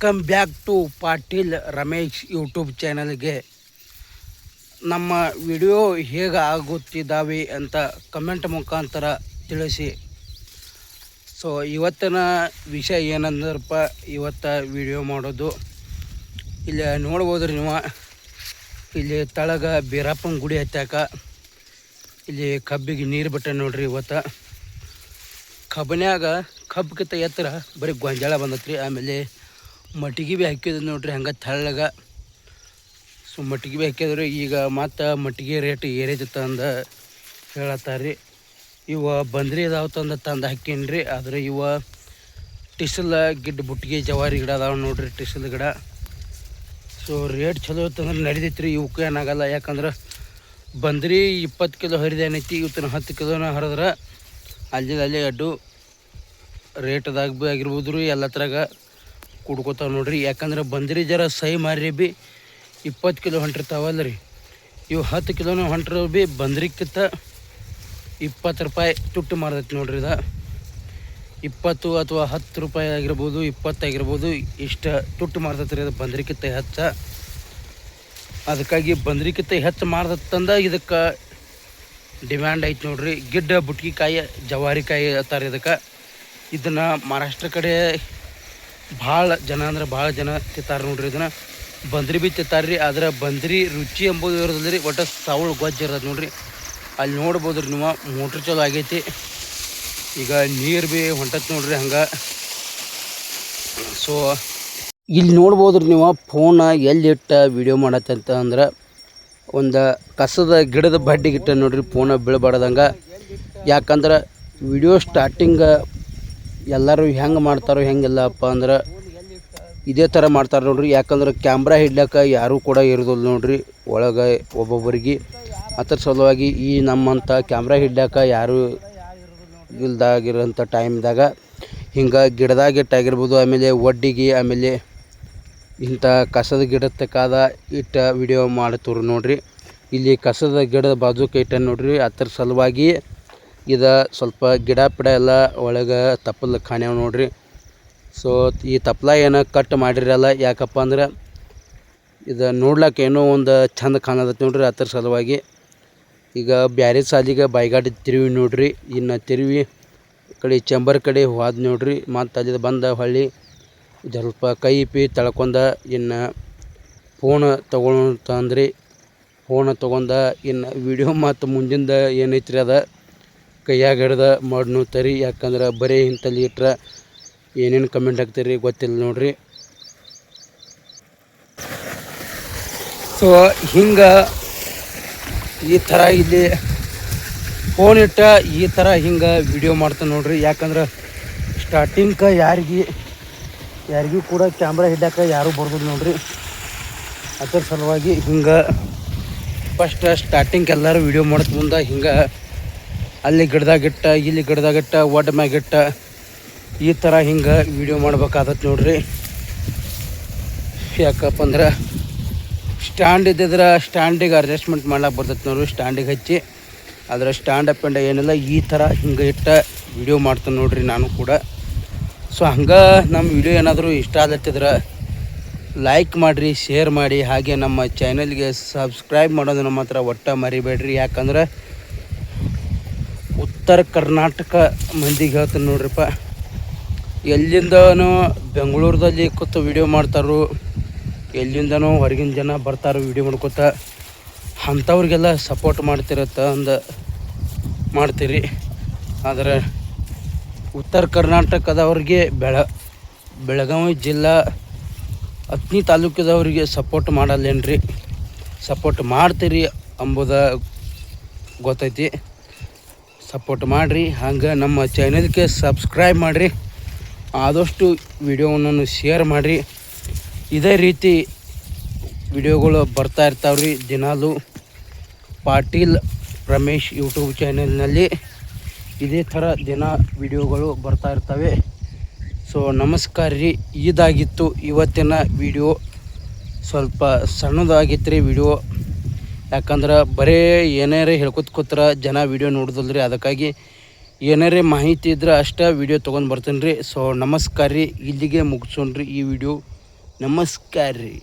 Welcome back to Patil Ramesh YouTube ಚಾನಲ್ಗೆ. ನಮ್ಮ video ಹೇಗೆ ಆಗುತ್ತಿದ್ದಾವೆ ಅಂತ ಕಮೆಂಟ್ ಮುಖಾಂತರ ತಿಳಿಸಿ. ಸೊ ಇವತ್ತಿನ ವಿಷಯ ಏನಂದ್ರಪ್ಪ, ಇವತ್ತು ವಿಡಿಯೋ ಮಾಡೋದು ಇಲ್ಲಿ ನೋಡ್ಬೋದ್ರಿ ನೀವು. ಇಲ್ಲಿ ತಳಗ ಬೀರಪ್ಪನ ಗುಡಿ ಹತ್ತಾಕ ಇಲ್ಲಿ ಕಬ್ಬಿಗೆ ನೀರು ಬಿಟ್ಟ ನೋಡ್ರಿ. ಇವತ್ತು ಕಬ್ಬನ್ಯಾಗ ಕಬ್ಬಿಗಿಂತ ಎತ್ತರ ಬರೀ ಗೊಂಜಾಳ ಬಂದತ್ರಿ. ಆಮೇಲೆ ಮಟ್ಟಿಗೆ ಭೀ ಹಾಕಿದ್ರು ನೋಡ್ರಿ ಹಂಗೆ ತೆಳ್ಳಗ. ಸೊ ಮಟ್ಟಿಗೆ ಭೀ ಹಾಕಿದ್ರು. ಈಗ ಮತ್ತು ಮಟ್ಟಿಗೆ ರೇಟ್ ಏರೈತಿತ್ತು ಅಂದ ಹೇಳತ್ತಾರ್ರಿ. ಇವ ಬಂದ್ರಿ ಇದಾವ ತಂದು ಹಾಕೀನಿ. ಆದರೆ ಇವ ಟಿಸಲ್ ಗಿಡ್ಡ ಬುಟ್ಟಿಗೆ ಜವಾರಿ ಗಿಡ ಅದಾವ ನೋಡ್ರಿ, ಟಿಸಲ್ ಗಿಡ. ಸೊ ರೇಟ್ ಚಲೋ ಇತ್ತಂದ್ರೆ ನಡಿದೈತ್ರಿ. ಇವಕ್ಕೆ ಏನಾಗಲ್ಲ, ಯಾಕಂದ್ರೆ ಬಂದ್ರಿ 20 ಕಿಲೋ ಹರಿದೇನೈತಿ. ಇವತ್ತಿನ 10 ಕಿಲೋನ ಹರಿದ್ರೆ ಅಲ್ಲಿ ಅಡ್ಡು ರೇಟ್ದಾಗ ಭೀ ಆಗಿರ್ಬೋದು ರೀ, ಎಲ್ಲ ಥರಾಗ ಕುಡ್ಕೋತಾವೆ ನೋಡ್ರಿ. ಯಾಕಂದ್ರೆ ಬಂದ್ರಿ ಜರ ಸೈ ಮಾರಿ ಭೀ 20 ಕಿಲೋ ಹೊಂಟಿರ್ತಾವಲ್ಲ ರೀ. ಇವು 10 ಕಿಲೋನ ಹೊಂಟ್ರು ಭೀ ಬಂದ್ರಿಕ್ಕಿಂತ 20 ರೂಪಾಯಿ ತುಟ್ಟು ಮಾರ್ತೈತಿ ನೋಡ್ರಿ. ಇದು 20 ಅಥವಾ 10 ರೂಪಾಯಿ ಆಗಿರ್ಬೋದು, 20 ಆಗಿರ್ಬೋದು, ಇಷ್ಟು ತುಟ್ಟು ಮಾರ್ತೈತಿ ರೀ. ಅದು ಬಂದ್ರಿಕ್ಕಿಂತ ಹೆಚ್ಚು. ಅದಕ್ಕಾಗಿ ಬಂದ್ರಿಕ್ಕಿಂತ ಹೆಚ್ಚು ಮಾರ್ತಂದ ಇದಕ್ಕೆ ಡಿಮ್ಯಾಂಡ್ ಐತೆ ನೋಡ್ರಿ. ಗಿಡ್ಡ ಬುಟ್ಗಿ ಕಾಯಿ ಜವಾರಿ ಕಾಯಿ ಅತ್ತಾರೆ ಇದಕ್ಕೆ. ಇದನ್ನು ಮಹಾರಾಷ್ಟ್ರ ಕಡೆ ಭಾಳ ಜನ ಅಂದ್ರೆ ಭಾಳ ಜನ ತಿಂತಾರೆ ನೋಡ್ರಿ. ಇದನ್ನು ಬಂದ್ರಿ ಭೀ ತಿಂತಾರ್ರಿ. ಆದ್ರೆ ಬಂದ್ರಿ ರುಚಿ ಎಂಬುದು ಇರೋದಿಲ್ಲ ರೀ, ಒಟ್ಟು ಸಾವಳು ಗೊಜ್ಜ ಇರೋದು ನೋಡ್ರಿ. ಅಲ್ಲಿ ನೋಡ್ಬೋದು ರೀ ನೀವು, ಮೋಟ್ರ್ ಚಲೋ ಆಗೈತಿ. ಈಗ ನೀರು ಭೀ ಹೊಂಟತ್ ನೋಡ್ರಿ ಹಂಗೆ. ಸೊ ಇಲ್ಲಿ ನೋಡ್ಬೋದು ರೀ ನೀವು, ಫೋನ ಎಲ್ಲಿಟ್ಟ ವಿಡಿಯೋ ಮಾಡತ್ತಂತ ಅಂದ್ರೆ ಒಂದು ಕಸದ ಗಿಡದ ಬಡ್ಡಿಗಿಟ್ಟ ನೋಡ್ರಿ, ಫೋನ ಬೀಳಬಾರ್ದಂಗೆ. ಯಾಕಂದ್ರೆ ವಿಡಿಯೋ ಸ್ಟಾರ್ಟಿಂಗ್ ಎಲ್ಲರೂ ಹೆಂಗೆ ಮಾಡ್ತಾರೋ ಹೆಂಗಿಲ್ಲಪ್ಪ ಅಂದ್ರೆ ಇದೇ ಥರ ಮಾಡ್ತಾರೆ ನೋಡ್ರಿ. ಯಾಕಂದ್ರೆ ಕ್ಯಾಮ್ರಾ ಹಿಡ್ಲಕ್ಕೆ ಯಾರೂ ಕೂಡ ಇರೋದಿಲ್ಲ ನೋಡ್ರಿ ಒಳಗೆ ಒಬ್ಬೊಬ್ಬರಿಗೆ. ಅದ್ರ ಸಲುವಾಗಿ ಈ ನಮ್ಮಂಥ ಕ್ಯಾಮ್ರಾ ಹಿಡ್ಲಕ್ಕೆ ಯಾರೂ ಇಲ್ದಾಗಿರೋಂಥ ಟೈಮ್ದಾಗ ಹಿಂಗೆ ಗಿಡದಾಗಿಟ್ಟಾಗಿರ್ಬೋದು, ಆಮೇಲೆ ಒಡ್ಡಿಗೆ, ಆಮೇಲೆ ಇಂಥ ಕಸದ ಗಿಡದಕ್ಕಾದ ಇಟ್ಟ ವಿಡಿಯೋ ಮಾಡ್ತವ್ರು ನೋಡ್ರಿ. ಇಲ್ಲಿ ಕಸದ ಗಿಡದ ಬಾಜುಕ ಇಟ್ಟ ನೋಡ್ರಿ. ಅದ್ರ ಸಲುವಾಗಿ ಇದು ಸ್ವಲ್ಪ ಗಿಡ ಪಿಡ ಎಲ್ಲ ಒಳಗೆ ತಪ್ಪಲ ಕಾಣ್ಯಾವ ನೋಡ್ರಿ. ಸೊ ಈ ತಪ್ಪಲ ಏನೋ ಕಟ್ ಮಾಡಿರಲ್ಲ, ಯಾಕಪ್ಪ ಅಂದ್ರೆ ಇದು ನೋಡ್ಲಿಕ್ಕೆ ಏನೋ ಒಂದು ಚಂದ ಕಾಣತೈತಿ ನೋಡ್ರಿ. ಅದ್ರ ಸಲುವಾಗಿ ಈಗ ಬ್ಯಾರೆ ಸಾಲಿಗೆ ಬಾಯ್ಗಾಡಿ ತಿರುವಿ ನೋಡ್ರಿ. ಇನ್ನು ತಿರುವಿ ಕಡೆ ಚಂಬರ್ ಕಡೆ ಹೋದ ನೋಡ್ರಿ. ಮತ್ತು ಅಲ್ಲಿ ಬಂದ ಹೊಳ್ಳಿ ಸ್ವಲ್ಪ ಕೈ ಪಿ ತಳ್ಕೊಂಡ ಇನ್ನು ಫೋನ್ ತೊಗೊಳಂತಂದ್ರಿ. ಫೋನ್ ತೊಗೊಂಡ ಇನ್ನು ವಿಡಿಯೋ ಮತ್ತು ಮುಂದಿಂದ ಏನೈತ್ರಿ ಅದ ಕೈಯಾಗ ಹಿಡ್ದ ಮಾಡ್ನು ತರಿ. ಯಾಕಂದ್ರೆ ಬರೀ ಇಂಥಲ್ಲಿ ಇಟ್ರೆ ಏನೇನು ಕಮೆಂಟ್ ಹಾಕ್ತೀರಿ ಗೊತ್ತಿಲ್ಲ ನೋಡ್ರಿ. ಸೊ ಹಿಂಗೆ ಈ ಥರ ಇಲ್ಲಿ ಫೋನ್ ಇಟ್ಟ ಈ ಥರ ಹಿಂಗೆ ವಿಡಿಯೋ ಮಾಡ್ತಾನೆ ನೋಡ್ರಿ. ಯಾಕಂದ್ರೆ ಸ್ಟಾರ್ಟಿಂಗ್ಗೆ ಯಾರಿಗೂ ಕೂಡ ಕ್ಯಾಮ್ರಾ ಹಿಡ್ಯಾಕ ಯಾರೂ ಬರ್ಬೋದು ನೋಡ್ರಿ. ಅದ್ರ ಸಲುವಾಗಿ ಹಿಂಗೆ ಫಸ್ಟ್ ಸ್ಟಾರ್ಟಿಂಗ್ ಎಲ್ಲರೂ ವಿಡಿಯೋ ಮಾಡೋದು ಮುಂದೆ ಹಿಂಗೆ ಅಲ್ಲಿ ಗಿಡದಾಗಿಟ್ಟ ಇಲ್ಲಿ ಗಿಡದಾಗಿಟ್ಟ ಒಡ್ಡ ಮ್ಯಾಗಿಟ್ಟ ಈ ಥರ ಹಿಂಗೆ ವಿಡಿಯೋ ಮಾಡ್ಬೇಕಾಗತ್ತೆ ನೋಡ್ರಿ. ಯಾಕಪ್ಪ ಅಂದ್ರೆ ಸ್ಟ್ಯಾಂಡ್ ಇದ್ದಿದ್ರೆ ಸ್ಟ್ಯಾಂಡಿಗೆ ಅಡ್ಜಸ್ಟ್ಮೆಂಟ್ ಮಾಡ್ಲಿಕ್ಕೆ ಬರ್ತೈತೆ ನೋಡ್ರಿ, ಸ್ಟ್ಯಾಂಡಿಗೆ ಹಚ್ಚಿ. ಆದರೆ ಸ್ಟ್ಯಾಂಡ್ ಅಪ್ ಆ್ಯಂಡ್ ಏನಿಲ್ಲ, ಈ ಥರ ಹಿಂಗೆ ಇಟ್ಟ ವಿಡಿಯೋ ಮಾಡ್ತಾನೆ ನೋಡ್ರಿ ನಾನು ಕೂಡ. ಸೊ ಹಂಗೆ ನಮ್ಮ ವಿಡಿಯೋ ಏನಾದರೂ ಇಷ್ಟ ಆಗತ್ತಿದ್ರೆ ಲೈಕ್ ಮಾಡಿರಿ, ಶೇರ್ ಮಾಡಿ, ಹಾಗೆ ನಮ್ಮ ಚಾನಲ್ಗೆ ಸಬ್ಸ್ಕ್ರೈಬ್ ಮಾಡೋದನ್ನು ಮಾತ್ರ ಒಟ್ಟು ಮರಿಬೇಡ್ರಿ. ಯಾಕಂದ್ರೆ ಉತ್ತರ ಕರ್ನಾಟಕ ಮಂದಿಗೆ ಹೇಳ್ತೀನಿ ನೋಡ್ರಿಪ್ಪ, ಎಲ್ಲಿಂದನೋ ಬೆಂಗಳೂರಲ್ಲಿ ಕೂತು ವಿಡಿಯೋ ಮಾಡ್ತಾರೋ, ಎಲ್ಲಿಂದನೋ ಹೊರಗಿನ ಜನ ಬರ್ತಾರೋ ವಿಡಿಯೋ ಮಾಡ್ಕೊತ, ಅಂಥವ್ರಿಗೆಲ್ಲ ಸಪೋರ್ಟ್ ಮಾಡ್ತಿರತ್ತ ಅಂದು ಮಾಡ್ತೀರಿ. ಆದರೆ ಉತ್ತರ ಕರ್ನಾಟಕದವ್ರಿಗೆ ಬೆಳಗಾವಿ ಜಿಲ್ಲಾ ಹತ್ತನೇ ತಾಲೂಕಿದವ್ರಿಗೆ ಸಪೋರ್ಟ್ ಮಾಡಲ್ಲೇನ್ರಿ, ಸಪೋರ್ಟ್ ಮಾಡ್ತೀರಿ ಅಂಬುದು ಗೊತ್ತೈತಿ. ಸಪೋರ್ಟ್ ಮಾಡಿರಿ. ಹಂಗೆ ನಮ್ಮ ಚಾನಲ್ಗೆ ಸಬ್ಸ್ಕ್ರೈಬ್ ಮಾಡಿರಿ, ಆದಷ್ಟು ವಿಡಿಯೋವನ್ನು ಶೇರ್ ಮಾಡಿರಿ. ಇದೇ ರೀತಿ ವಿಡಿಯೋಗಳು ಬರ್ತಾ ಇರ್ತಾವ್ರಿ ದಿನಾಲು ಪಾಟೀಲ್ ರಮೇಶ್ ಯೂಟ್ಯೂಬ್ ಚಾನಲ್ನಲ್ಲಿ. ಇದೇ ಥರ ದಿನ ವಿಡಿಯೋಗಳು ಬರ್ತಾ ಇರ್ತವೆ. ಸೊ ನಮಸ್ಕಾರ ರೀ. ಇದಾಗಿತ್ತು ಇವತ್ತಿನ ವಿಡಿಯೋ. ಸ್ವಲ್ಪ ಸಣ್ಣದಾಗಿತ್ತು ರೀ ವಿಡಿಯೋ. ಯಾಕಂದ್ರೆ ಬರೀ ಏನಾರೇ ಹೇಳ್ಕೊತ ಕೂತ್ರೆ ಜನ ವಿಡಿಯೋ ನೋಡೋದಿಲ್ಲ ರೀ. ಅದಕ್ಕಾಗಿ ಏನಾರೇ ಮಾಹಿತಿ ಇದ್ರೆ ಅಷ್ಟೇ ವಿಡಿಯೋ ತೊಗೊಂಡು ಬರ್ತೀನಿ ರೀ. ಸೊ ನಮಸ್ಕಾರ ರೀ. ಇಲ್ಲಿಗೆ ಮುಗಿಸೋಣ್ರಿ ಈ ವಿಡಿಯೋ. ನಮಸ್ಕಾರ ರೀ.